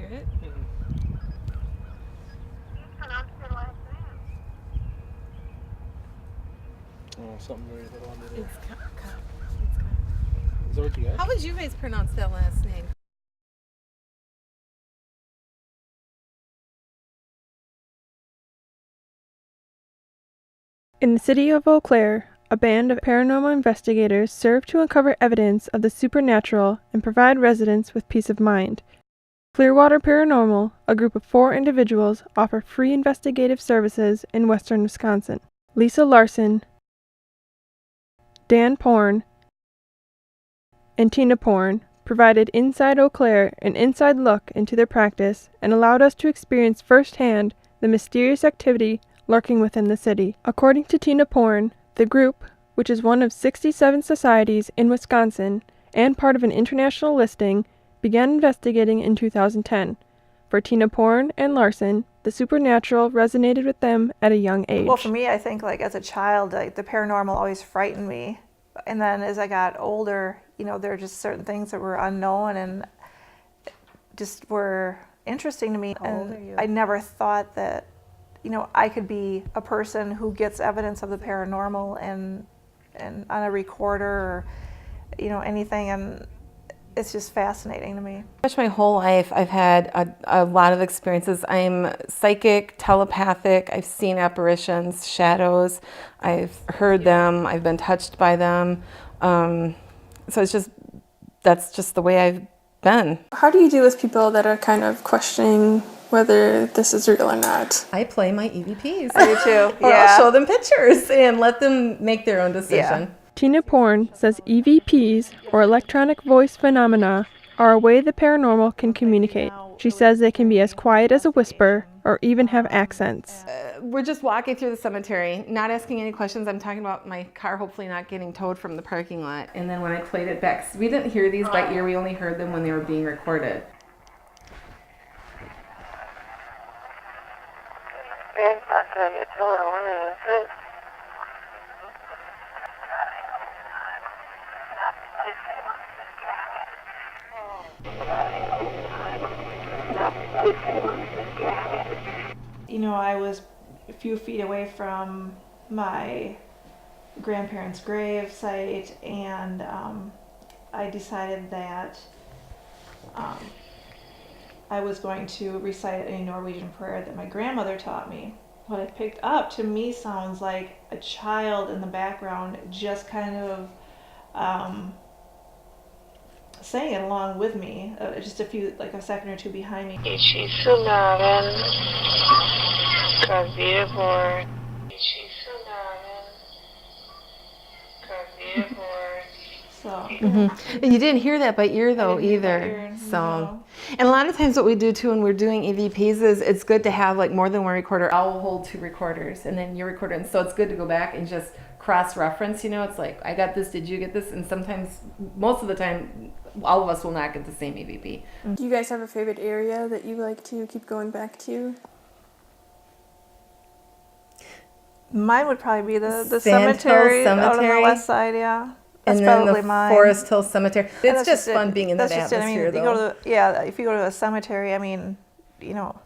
hear it? Oh, something very little under there. It's Cup. Is that what you got? How would you guys pronounce that last name? In the city of Eau Claire, a band of paranormal investigators serve to uncover evidence of the supernatural and provide residents with peace of mind. Clearwater Paranormal, a group of 4 individuals, offer free investigative services in western Wisconsin. Lisa Larson, Dan Porn, and Tina Porn provided Inside Eau Claire an inside look into their practice and allowed us to experience firsthand the mysterious activity lurking within the city. According to Tina Porn, the group, which is one of 67 societies in Wisconsin and part of an international listing, began investigating in 2010. For Tina Porn and Larson, the supernatural resonated with them at a young age. Well, for me, I think like as a child, like the paranormal always frightened me. And then as I got older, you know, there are just certain things that were unknown and just were interesting to me. And I never thought that, you know, I could be a person who gets evidence of the paranormal and on a recorder or, you know, anything. And it's just fascinating to me. Pretty much my whole life I've had a lot of experiences. I'm psychic, telepathic, I've seen apparitions, shadows, I've heard them, I've been touched by them. So that's just the way I've been. How do you deal with people that are kind of questioning whether this is real or not? I play my EVPs. I do too, Or yeah. I'll show them pictures and let them make their own decision. Yeah. Tina Porn says EVPs, or electronic voice phenomena, are a way the paranormal can communicate. She says they can be as quiet as a whisper or even have accents. We're just walking through the cemetery, not asking any questions. I'm talking about my car hopefully not getting towed from the parking lot. And then when I played it back, we didn't hear these by ear, we only heard them when they were being recorded. You know, I was a few feet away from my grandparents' grave site, and I decided that I was going to recite a Norwegian prayer that my grandmother taught me. What I picked up to me sounds like a child in the background just kind of saying it along with me, just a second or two behind me. So, Mm-hmm. And you didn't hear that by ear though either. So, and a lot of times what we do too when we're doing EVPs is it's good to have like more than one recorder. I'll hold 2 recorders and then your recorder, and so it's good to go back and just cross-reference. You know, it's like I got this, did you get this? And sometimes, most of the time, all of us will not get the same EVP. Do you guys have a favorite area that you like to keep going back to? mine would probably be the Sand Hill cemetery out on the Cemetery. west side, yeah. That's And then probably the mine. Forest Hill Cemetery. And It's that's just it. fun being in that That's just it. I mean, atmosphere, you go though. to if you go to a cemetery, I mean, you know,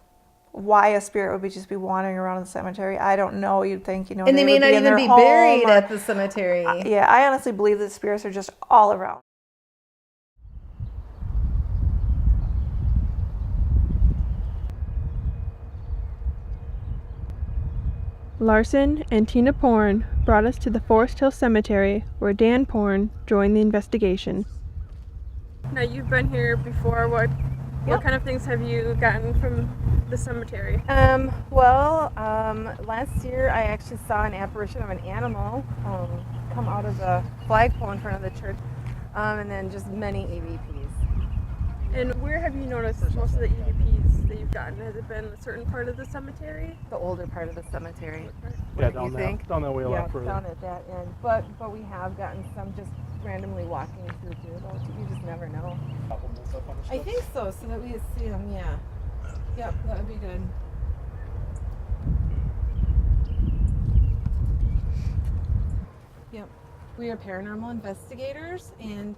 why a spirit would just be wandering around the cemetery, I don't know. You'd think, you know, And they may would not be in even their be home buried or- at the cemetery. Yeah, I honestly believe that spirits are just all around. Larson and Tina Porn brought us to the Forest Hill Cemetery, where Dan Porn joined the investigation. Now, you've been here before. What kind of things have you gotten from the cemetery? Last year I actually saw an apparition of an animal come out of the flagpole in front of the church, and then just many EVPs. And where have you noticed most of the EVPs that you've gotten? Has it been a certain part of the cemetery? The older part of the cemetery. Yeah, do you think? down that way a Yeah, lot further. down at that end. But we have gotten some just randomly walking through too, though. You just never know. I think so, so that we see them, yeah. Yep, that would be good. Yep. We are paranormal investigators, and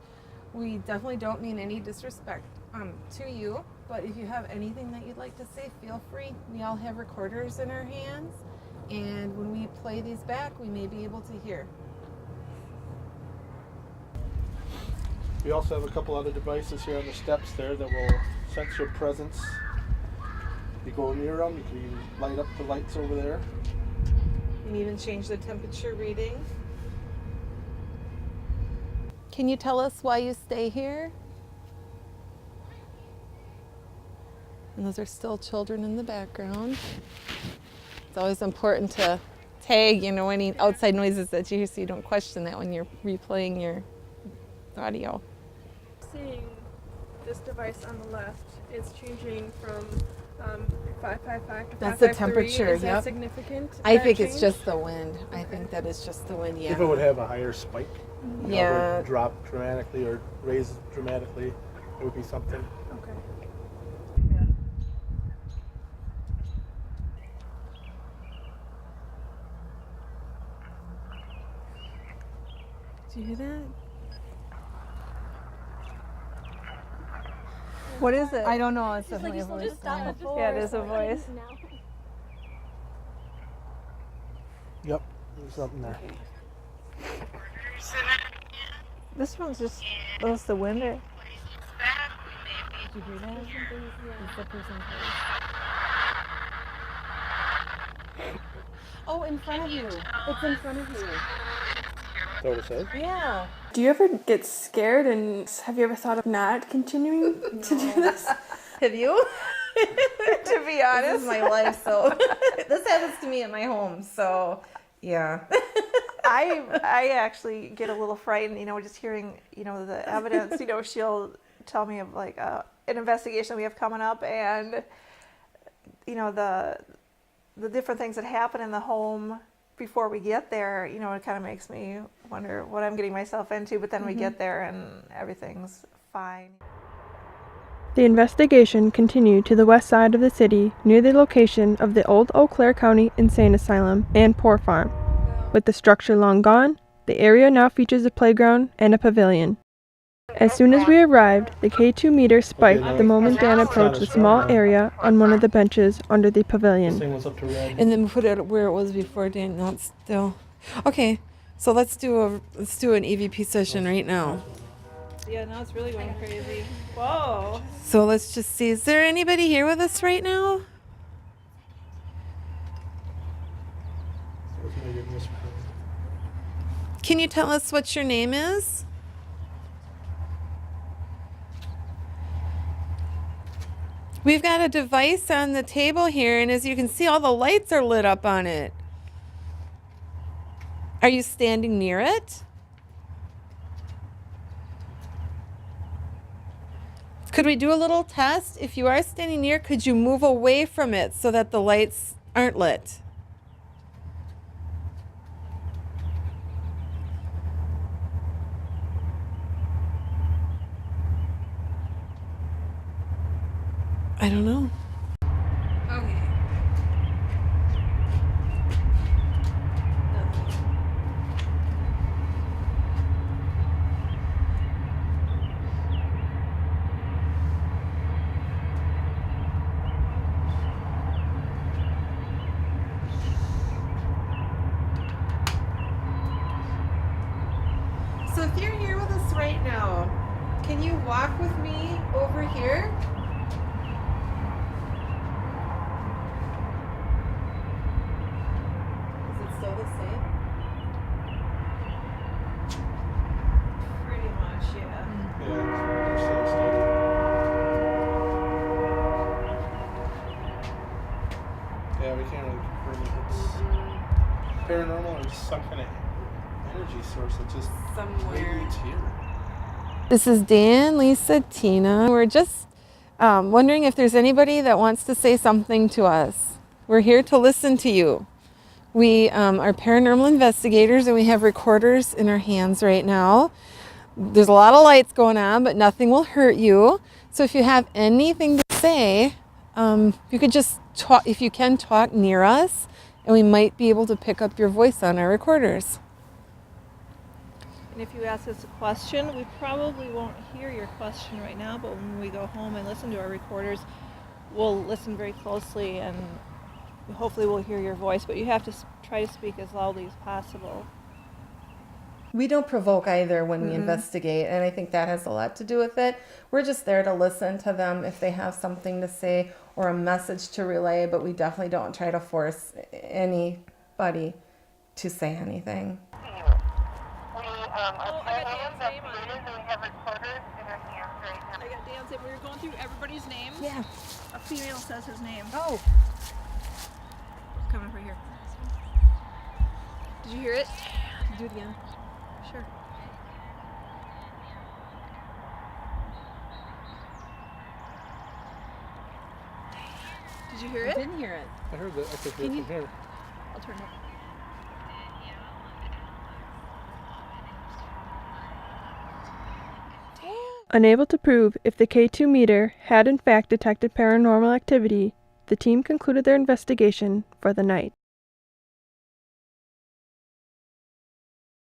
we definitely don't mean any disrespect to you, but if you have anything that you'd like to say, feel free. We all have recorders in our hands, and when we play these back, we may be able to hear. We also have a couple other devices here on the steps there that will sense your presence. You go near them, you can light up the lights over there. You can even change the temperature reading. Can you tell us why you stay here? And those are still children in the background. It's always important to tag, any outside noises that you hear so you don't question that when you're replaying your audio. Seeing this device on the left is changing from 555 to 553. That's the temperature, Is that yep. significant? I that think it's change? just the wind. I think that is just the wind, yeah. If it would have a higher spike, it Yeah. would drop dramatically or raise dramatically, it would be something. Okay. Do you hear that? What is it? I don't know. It's Just like definitely you a still voice. just stopped before. Yeah, it is a so I voice. didn't know. Yep, there's something there. This one's just, that's the wind. Did you hear that? It's the person's voice. Oh, in front of you. It's in front of you. Is that what it said? Yeah. Do you ever get scared, and have you ever thought of not continuing to do this? Have you? To be honest. This is my life, so this happens to me at my home, so yeah. I actually get a little frightened, just hearing, the evidence. She'll tell me of like an investigation we have coming up, and the different things that happen in the home before we get there. It kind of makes me wonder what I'm getting myself into. But then we get there and everything's fine. The investigation continued to the west side of the city, near the location of the old Eau Claire County Insane Asylum and Poor Farm. With the structure long gone, the area now features a playground and a pavilion. As soon as we arrived, the K2 meter spiked the moment Dan approached a small area on one of the benches under the This pavilion. thing was up to red. And then put it where it was before, Dan. Not still. Okay, so let's do an EVP session right now. Yeah, now it's really going crazy. Whoa. So let's just see. Is there anybody here with us right now? Can you tell us what your name is? We've got a device on the table here, and as you can see, all the lights are lit up on it. Are you standing near it? Could we do a little test? If you are standing near, could you move away from it so that the lights aren't lit? I don't know. Okay. So if you're here with us right now, can you walk with me over here? Is it still the same? Pretty much, yeah. Yeah, they're still steady. Yeah, we can't really confirm if it's paranormal or just some kind of energy source that just radiates here. This is Dan, Lisa, Tina. We're just wondering if there's anybody that wants to say something to us. We're here to listen to you. We are paranormal investigators, and we have recorders in our hands right now. There's a lot of lights going on, but nothing will hurt you. So if you have anything to say, you could just talk, if you can, talk near us, and we might be able to pick up your voice on our recorders. And if you ask us a question, we probably won't hear your question right now, but when we go home and listen to our recorders, we'll listen very closely and hopefully we'll hear your voice, but you have to try to speak as loudly as possible. We don't provoke either when we investigate, and I think that has a lot to do with it. We're just there to listen to them if they have something to say or a message to relay, but we definitely don't try to force anybody to say anything. We are paranormal investigators and we have recorders in our hands right now. I got Dan's name. We were going through everybody's names. Yeah. A female says his name. Oh. Coming right here. Did you hear it? Do it again. Sure. Did you hear it? Didn't hear it. I heard that. I could hear it from here. I'll turn it up. Unable to prove if the K2 meter had in fact detected paranormal activity, the team concluded their investigation for the night.